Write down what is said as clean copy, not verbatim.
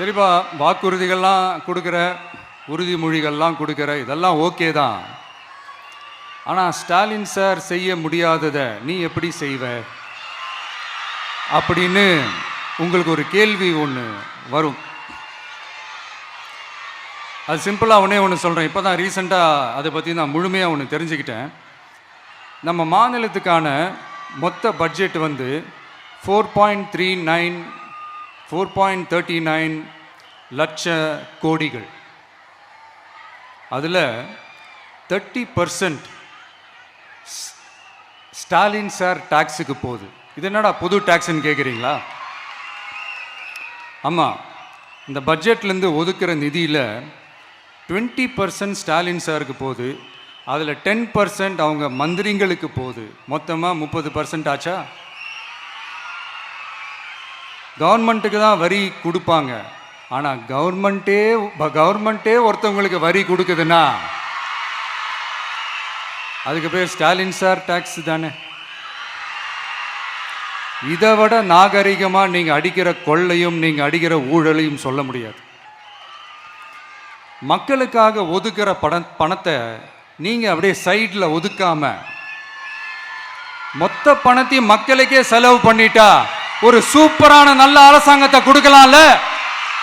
சரிப்பா, வாக்குறுதிகள்லாம் கொடுக்குற, உறுதிமொழிகள்லாம் கொடுக்குற, இதெல்லாம் ஓகே தான். ஆனால் ஸ்டாலின் சார் செய்ய முடியாததை நீ எப்படி செய்வ அப்படின்னு உங்களுக்கு ஒரு கேள்வி ஒன்று வரும். அது சிம்பிளாக ஒன்று சொல்கிறேன். இப்போ தான் ரீசெண்டாக அதை பற்றி நான் முழுமையாக ஒன்று தெரிஞ்சுக்கிட்டேன். நம்ம மாநிலத்துக்கான மொத்த பட்ஜெட் வந்து 4.39 லட்ச கோடிகள். அதில் 30% ஸ்டாலின் சார் டாக்ஸுக்கு போகுது. இது என்னடா புது டாக்ஸ்ன்னு கேட்குறீங்களா? ஆமாம், இந்த பட்ஜெட்லேருந்து ஒதுக்குற நிதியில் 20% ஸ்டாலின் சாருக்கு போகுது. அதில் 10% அவங்க மந்திரிங்களுக்கு போகுது. மொத்தமாக 30% ஆச்சா? கவர்மெண்ட்டுக்கு தான் வரி கொடுப்பாங்க. ஆனால் கவர்மெண்ட்டே ஒருத்தவங்களுக்கு வரி கொடுக்குதுன்னா அதுக்கு பேர் ஸ்டாலின் சார் டாக்ஸ் தானே. இதை விட நாகரிகமாக நீங்கள் அடிக்கிற கொள்ளையும் நீங்கள் அடிக்கிற ஊழலையும் சொல்ல முடியாது. மக்களுக்காக ஒதுக்குற பணத்தை நீங்கள் அப்படியே சைடில் ஒதுக்காம மொத்த பணத்தையும் மக்களுக்கே செலவு பண்ணிட்டா ஒரு சூப்பரான நல்ல அரசாங்கத்தை கொடுக்கலாம்ல.